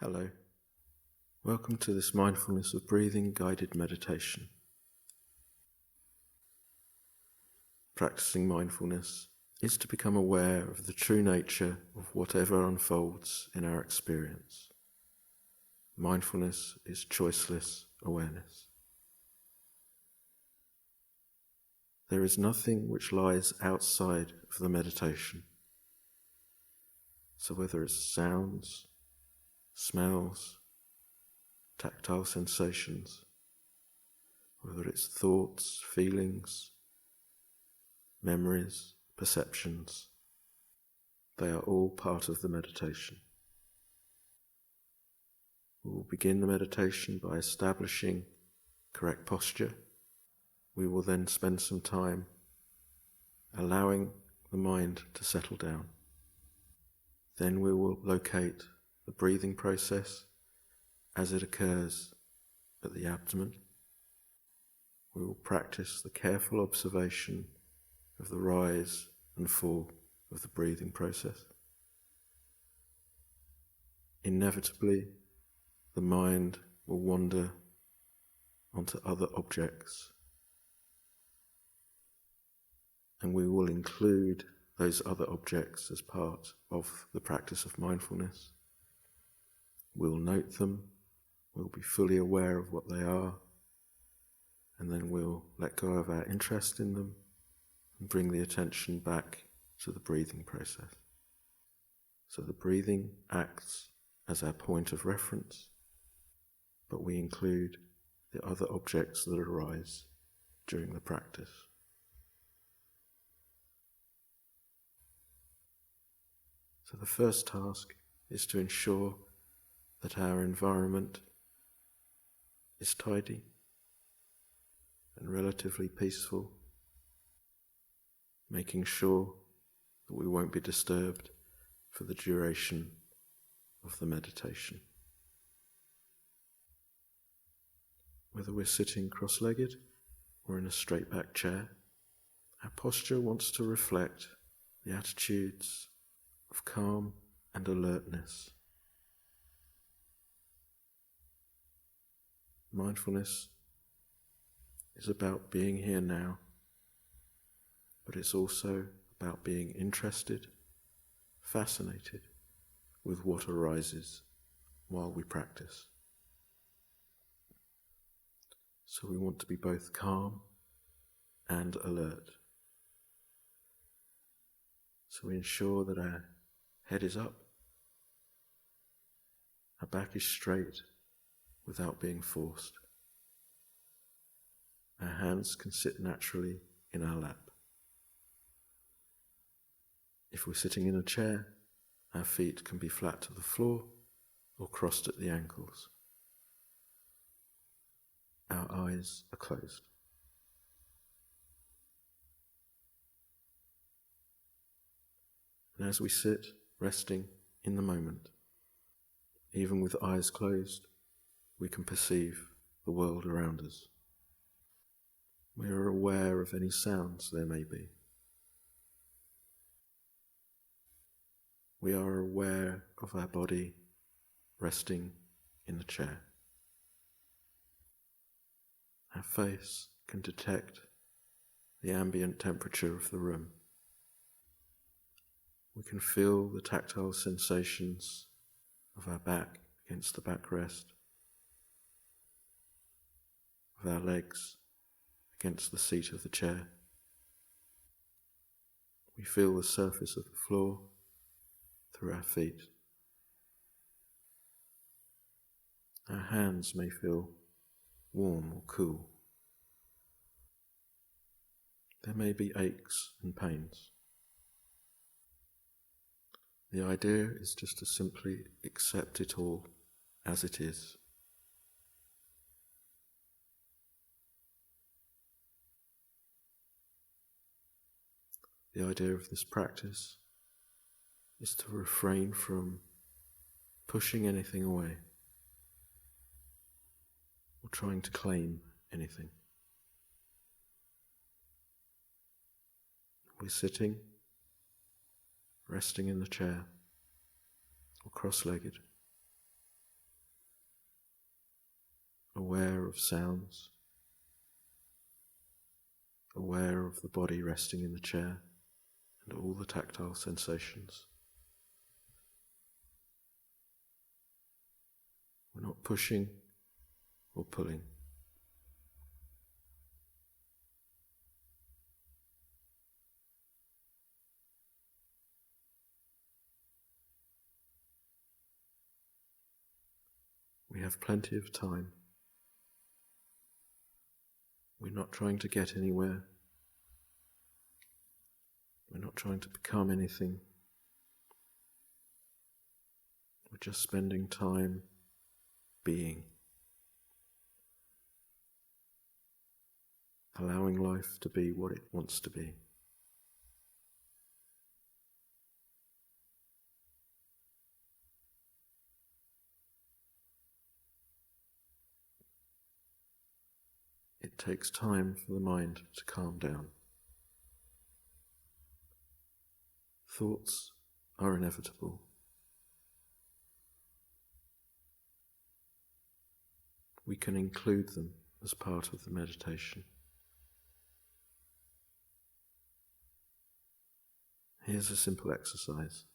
Hello. Welcome to this Mindfulness of Breathing guided meditation. Practicing mindfulness is to become aware of the true nature of whatever unfolds in our experience. Mindfulness is choiceless awareness. There is nothing which lies outside of the meditation. So whether it's sounds, smells, tactile sensations, whether it's thoughts, feelings, memories, perceptions, they are all part of the meditation. We will begin the meditation by establishing correct posture. We will then spend some time allowing the mind to settle down. Then we will locate the breathing process as it occurs at the abdomen. We will practice the careful observation of the rise and fall of the breathing process. Inevitably, the mind will wander onto other objects, and we will include those other objects as part of the practice of mindfulness. We'll note them, we'll be fully aware of what they are, and then we'll let go of our interest in them and bring the attention back to the breathing process. So the breathing acts as our point of reference, but we include the other objects that arise during the practice. So the first task is to ensure that our environment is tidy and relatively peaceful, making sure that we won't be disturbed for the duration of the meditation. Whether we're sitting cross-legged or in a straight-back chair, our posture wants to reflect the attitudes of calm and alertness. Mindfulness is about being here now, but it's also about being interested, fascinated with what arises while we practice. So we want to be both calm and alert. So we ensure that our head is up, our back is straight without being forced. Our hands can sit naturally in our lap. If we're sitting in a chair, our feet can be flat to the floor or crossed at the ankles. Our eyes are closed. And as we sit, resting in the moment, even with eyes closed, we can perceive the world around us. We are aware of any sounds there may be. We are aware of our body resting in the chair. Our face can detect the ambient temperature of the room. We can feel the tactile sensations of our back against the backrest, of our legs against the seat of the chair. We feel the surface of the floor through our feet. Our hands may feel warm or cool. There may be aches and pains. The idea is just to simply accept it all as it is. The idea of this practice is to refrain from pushing anything away or trying to claim anything. We're sitting, resting in the chair or cross-legged. aware of sounds, aware of the body resting in the chair and all the tactile sensations. We're not pushing or pulling. We have plenty of time. We're not trying to get anywhere. We're not trying to become anything. We're just spending time being, allowing life to be what it wants to be. It takes time for the mind to calm down. Thoughts are inevitable. We can include them as part of the meditation. Here's a simple exercise.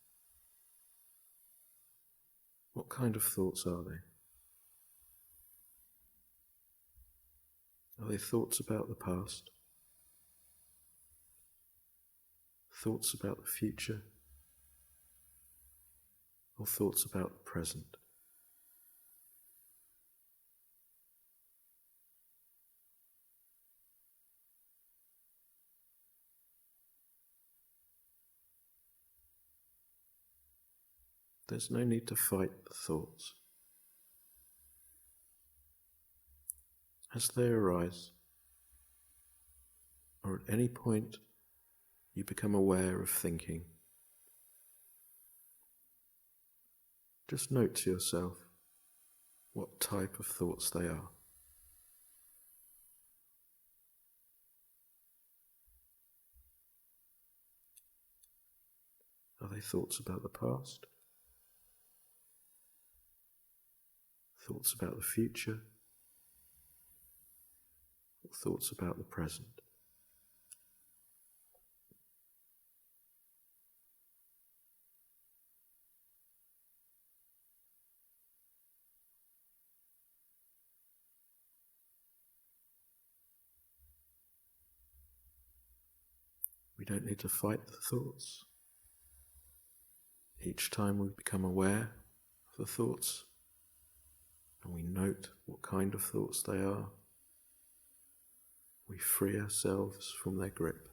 What kind of thoughts are they? Are they thoughts about the past? Thoughts about the future? Or thoughts about the present? There's no need to fight the thoughts. As they arise, or at any point you become aware of thinking, just note to yourself what type of thoughts they are. Are they thoughts about the past? Thoughts about the future? Or thoughts about the present? We don't need to fight the thoughts. Each time we become aware of the thoughts, and we note what kind of thoughts they are, we free ourselves from their grip.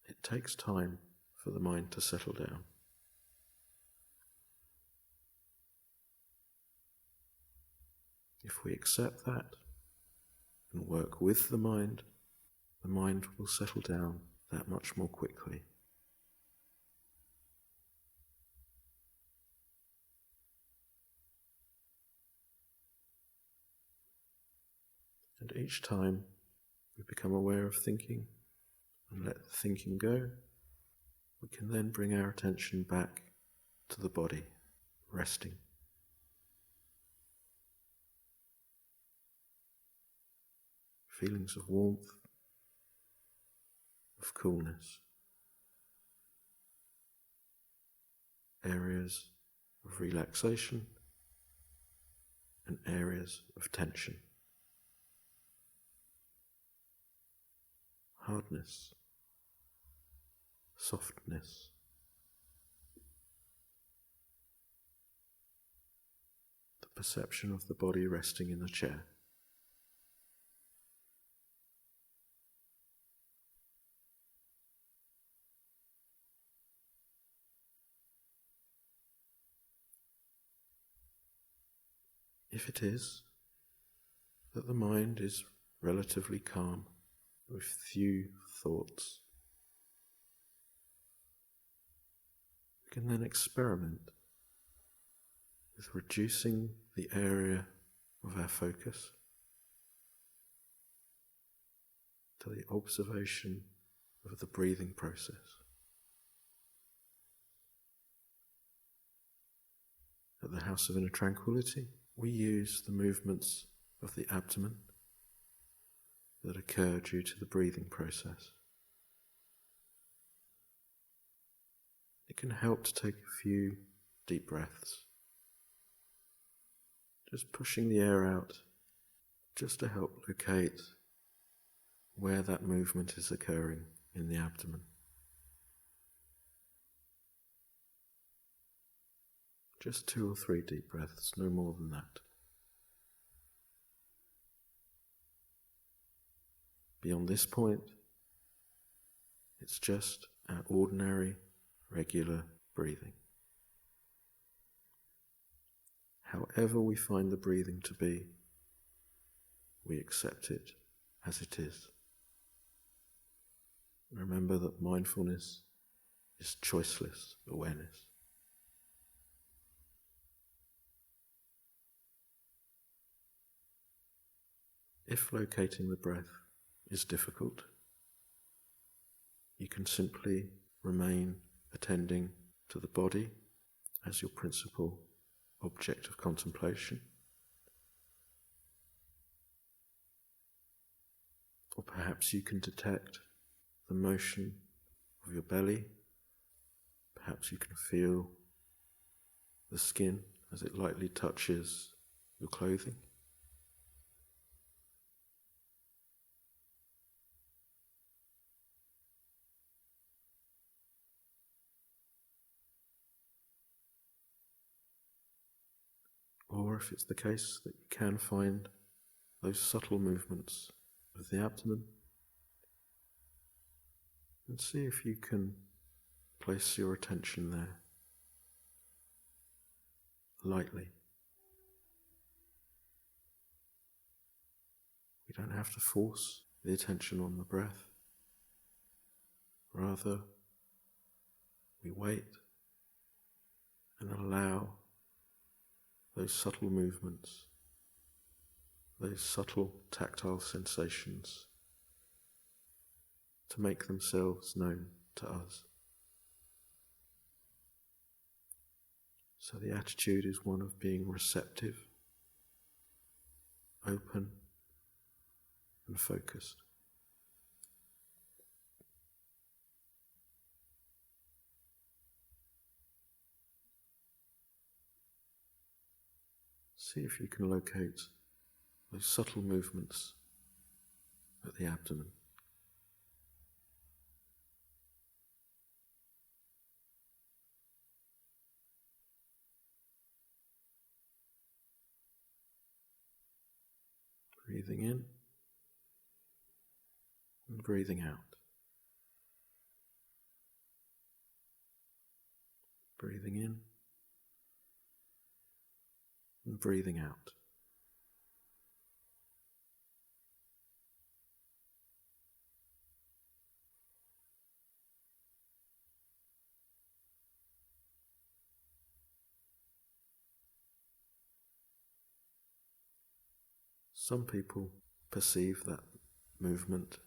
It takes time for the mind to settle down. If we accept that and work with the mind will settle down that much more quickly. And each time we become aware of thinking and let the thinking go, we can then bring our attention back to the body, resting. Feelings of warmth, of coolness, areas of relaxation and areas of tension, hardness, softness, the perception of the body resting in the chair. If it is that the mind is relatively calm, with few thoughts, we can then experiment with reducing the area of our focus to the observation of the breathing process. At at the House of Inner Tranquility, we use the movements of the abdomen that occur due to the breathing process. It can help to take a few deep breaths, just pushing the air out, just to help locate where that movement is occurring in the abdomen. Just 2 or 3 deep breaths, no more than that. Beyond this point, it's just our ordinary, regular breathing. However we find the breathing to be, we accept it as it is. Remember that mindfulness is choiceless awareness. If locating the breath is difficult, you can simply remain attending to the body as your principal object of contemplation. Or perhaps you can detect the motion of your belly. Perhaps you can feel the skin as it lightly touches your clothing. Or if it's the case that you can find those subtle movements of the abdomen, and see if you can place your attention there lightly. We don't have to force the attention on the breath. Rather, we wait and allow those subtle movements, those subtle tactile sensations to make themselves known to us. So the attitude is one of being receptive, open and focused. See if you can locate those subtle movements at the abdomen. Breathing in and breathing out. Breathing in and breathing out. Some people perceive that movement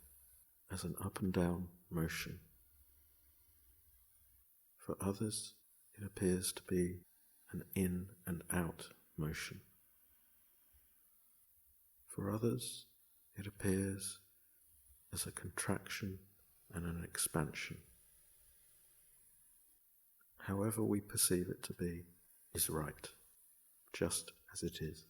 as an up and down motion. For others, it appears to be an in and out motion. For others, it appears as a contraction and an expansion. However we perceive it to be is right, just as it is.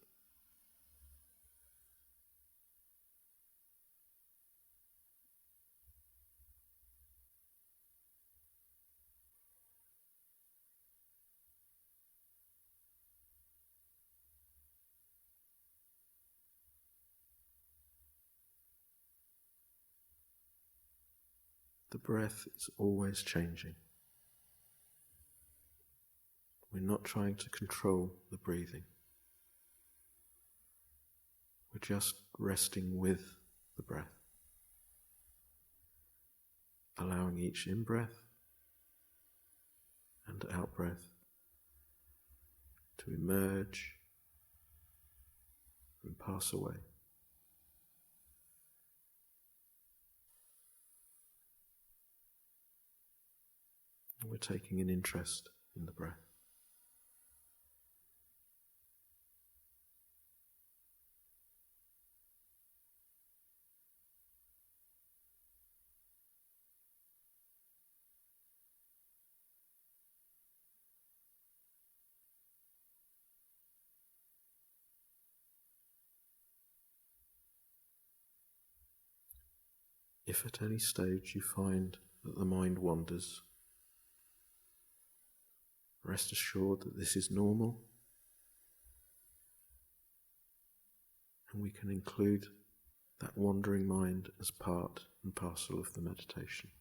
The breath is always changing. We're not trying to control the breathing. We're just resting with the breath, allowing each in-breath and out-breath to emerge and pass away. We're taking an interest in the breath. If at any stage you find that the mind wanders, rest assured that this is normal, and we can include that wandering mind as part and parcel of the meditation.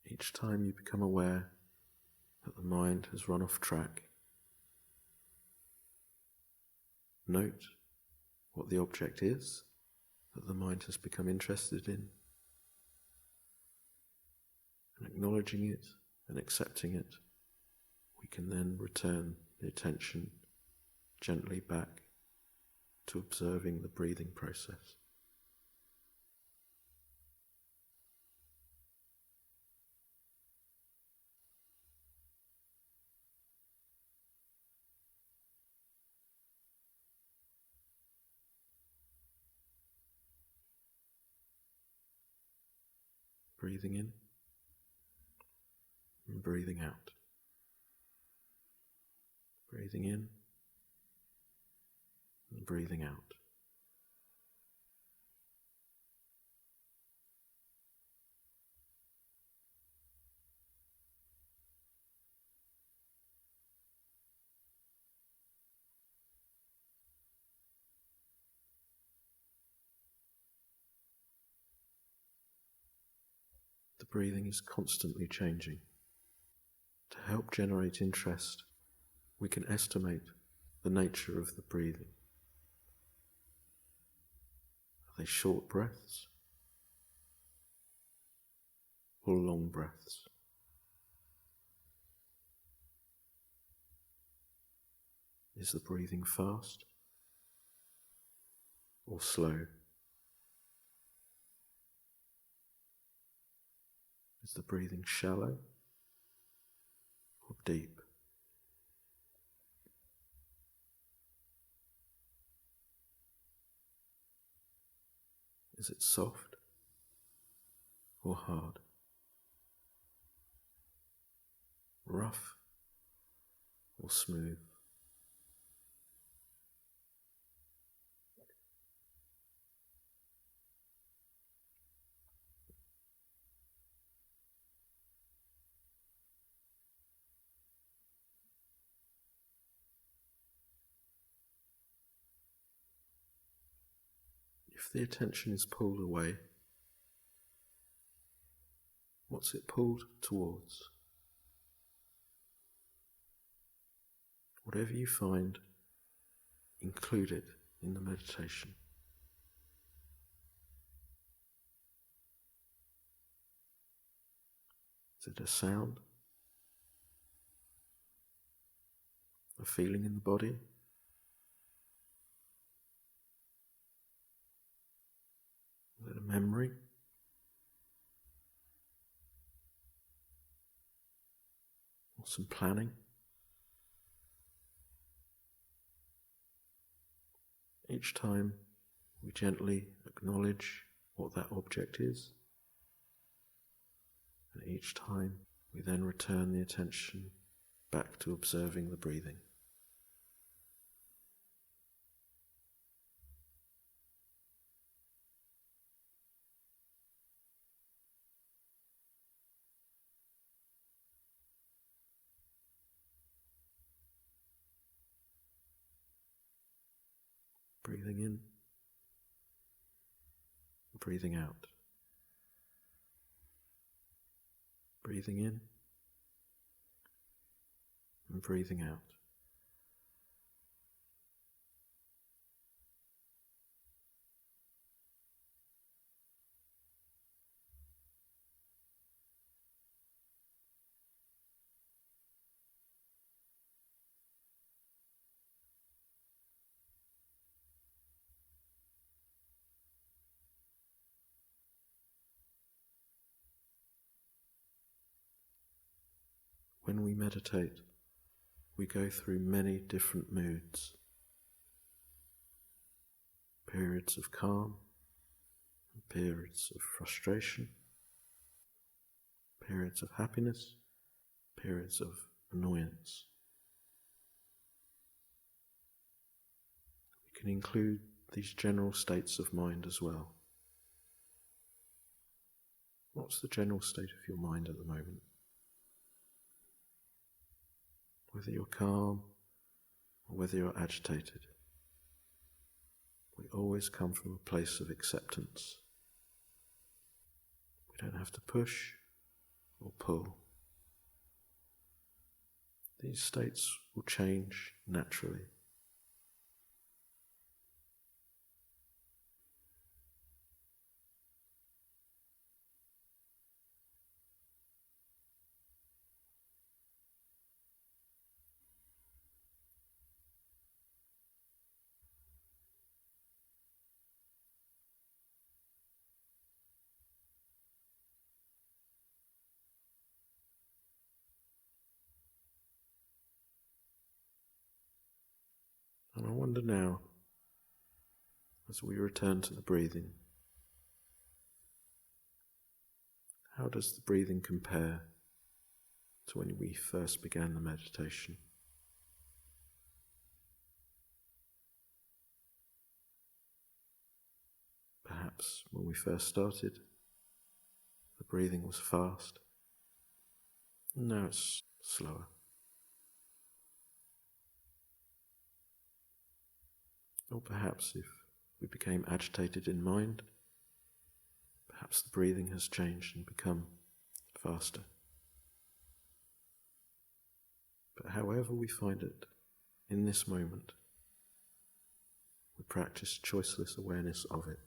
Each time you become aware that the mind has run off track, note what the object is that the mind has become interested in, and acknowledging it and accepting it, we can then return the attention gently back to observing the breathing process. Breathing in and breathing out. Breathing in and breathing out. The breathing is constantly changing. To help generate interest, we can estimate the nature of the breathing. Are they short breaths or long breaths? Is the breathing fast or slow? Is the breathing shallow or deep? Is it soft or hard? Rough or smooth? If the attention is pulled away, what's it pulled towards? Whatever you find, include it in the meditation. Is it a sound? A feeling in the body? Is it a memory? Or some planning? Each time we gently acknowledge what that object is, and each time we then return the attention back to observing the breathing. Breathing in, breathing out. Breathing in and breathing out. When we meditate, we go through many different moods. Periods of calm, periods of frustration, periods of happiness, periods of annoyance. We can include these general states of mind as well. What's the general state of your mind at the moment? Whether you're calm or whether you're agitated, we always come from a place of acceptance. We don't have to push or pull. These states will change naturally. And I wonder now, as we return to the breathing, how does the breathing compare to when we first began the meditation? Perhaps when we first started, the breathing was fast, and now it's slower. Or perhaps if we became agitated in mind, perhaps the breathing has changed and become faster. But however we find it, in this moment, we practice choiceless awareness of it.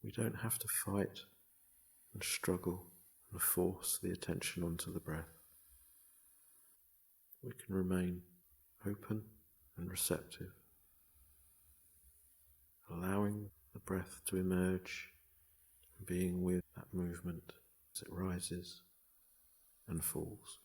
We don't have to fight and struggle and force the attention onto the breath. We can remain open and receptive, allowing the breath to emerge and being with that movement as it rises and falls.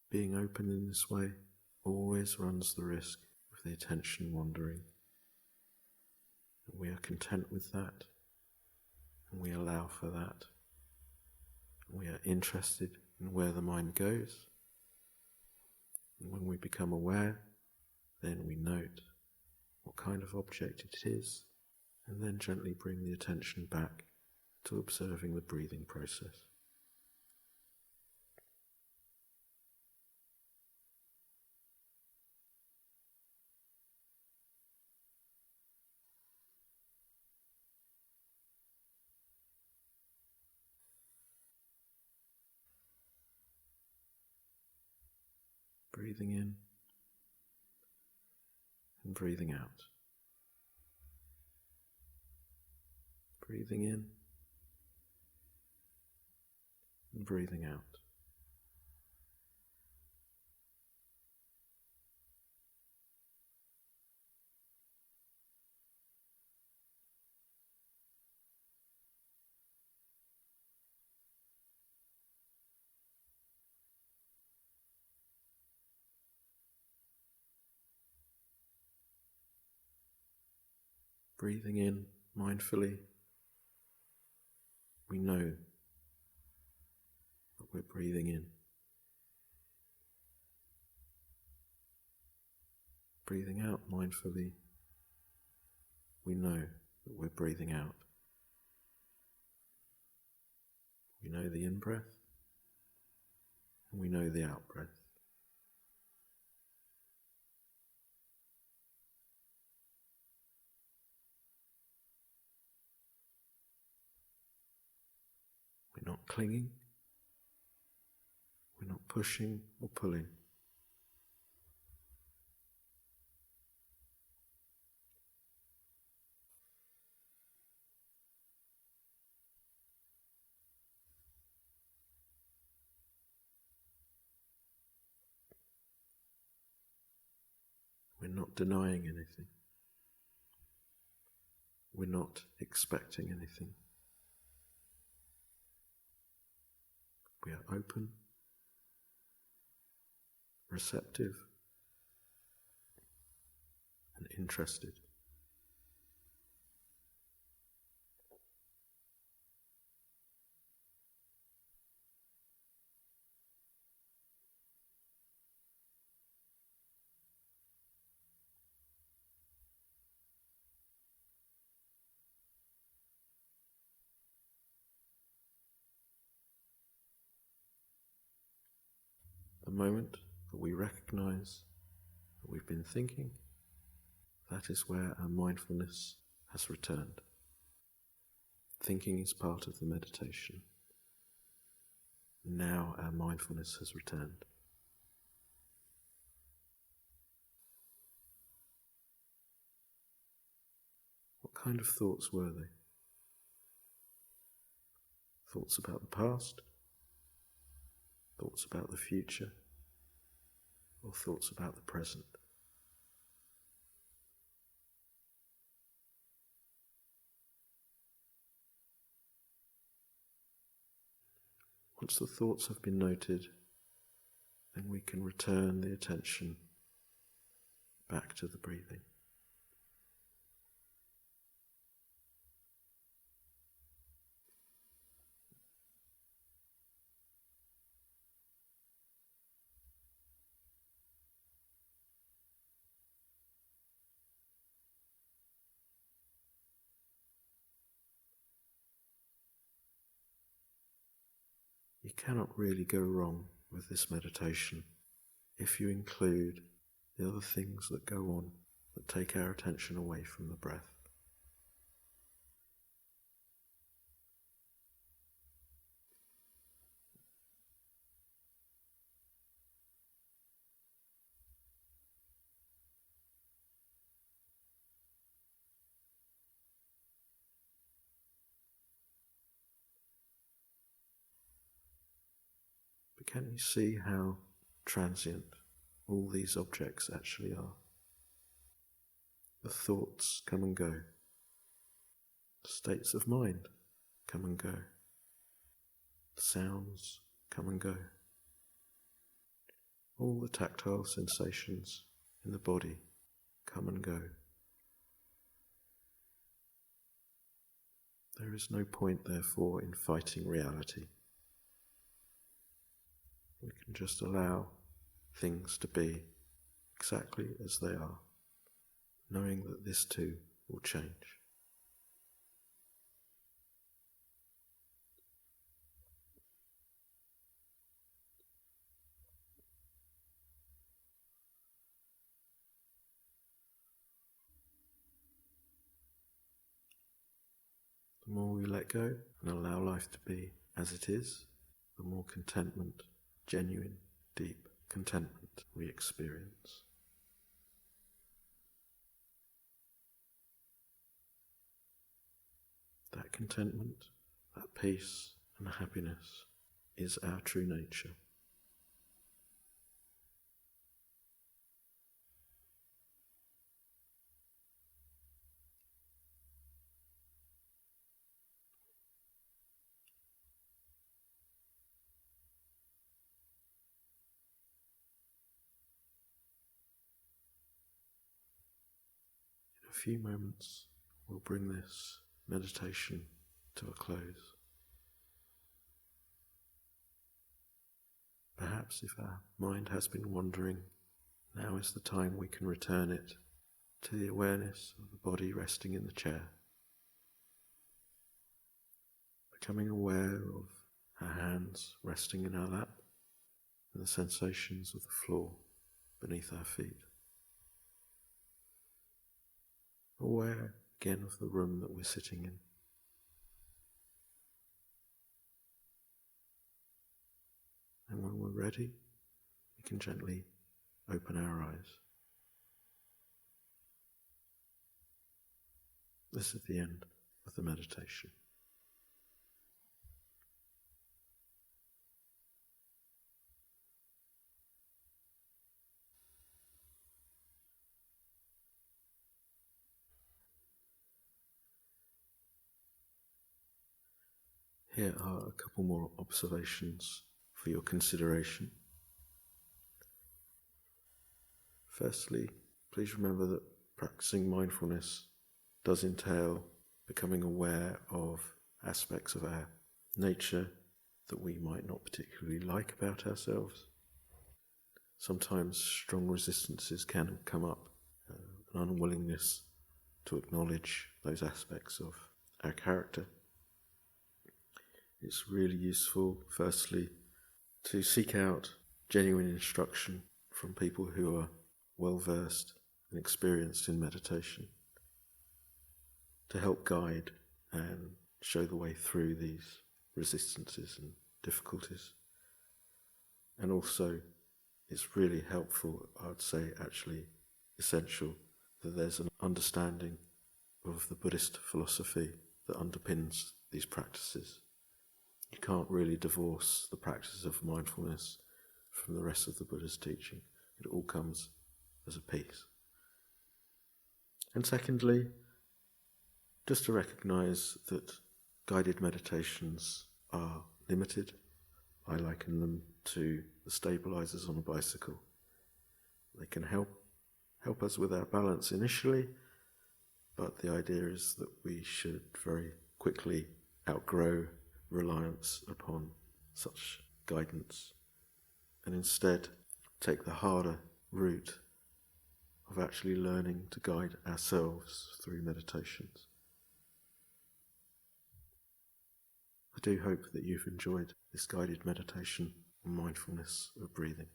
Being open in this way always runs the risk of the attention wandering. And we are content with that, and we allow for that. And we are interested in where the mind goes. And when we become aware, then we note what kind of object it is, and then gently bring the attention back to observing the breathing process. Breathing in and breathing out. Breathing in and breathing out. Breathing in mindfully, we know that we're breathing in. Breathing out mindfully, we know that we're breathing out. We know the in-breath and we know the out-breath. We're not clinging, we're not pushing or pulling. not denying anything. We're not expecting anything. We are open, receptive, and interested. The moment that we recognize that we've been thinking, that is where our mindfulness has returned. Thinking is part of the meditation. Now our mindfulness has returned. What kind of thoughts were they? Thoughts about the past? Thoughts about the future? Or thoughts about the present? Once the thoughts have been noted, then we can return the attention back to the breathing. You cannot really go wrong with this meditation if you include the other things that go on that take our attention away from the breath. But can you see how transient all these objects actually are? The thoughts come and go. The states of mind come and go. The sounds come and go. All the tactile sensations in the body come and go. There is no point, therefore, in fighting reality. We can just allow things to be exactly as they are, knowing that this too will change. The more we let go and allow life to be as it is, the more contentment, genuine, deep contentment we experience. That contentment, that peace and happiness is our true nature. In a few moments, we'll bring this meditation to a close. Perhaps if our mind has been wandering, now is the time we can return it to the awareness of the body resting in the chair, becoming aware of our hands resting in our lap and the sensations of the floor beneath our feet. Aware again of the room that we're sitting in. And when we're ready, we can gently open our eyes. This is the end of the meditation. Here are a couple more observations for your consideration. Firstly, please remember that practicing mindfulness does entail becoming aware of aspects of our nature that we might not particularly like about ourselves. Sometimes strong resistances can come up, an unwillingness to acknowledge those aspects of our character. It's really useful, firstly, to seek out genuine instruction from people who are well versed and experienced in meditation to help guide and show the way through these resistances and difficulties. And also, it's really helpful, I'd say actually essential, that there's an understanding of the Buddhist philosophy that underpins these practices. You can't really divorce the practice of mindfulness from the rest of the Buddha's teaching. It all comes as a piece. And secondly, just to recognise that guided meditations are limited. I liken them to the stabilisers on a bicycle. They can help us with our balance initially, but the idea is that we should very quickly outgrow reliance upon such guidance and instead take the harder route of actually learning to guide ourselves through meditations. I do hope that you've enjoyed this guided meditation on mindfulness of breathing.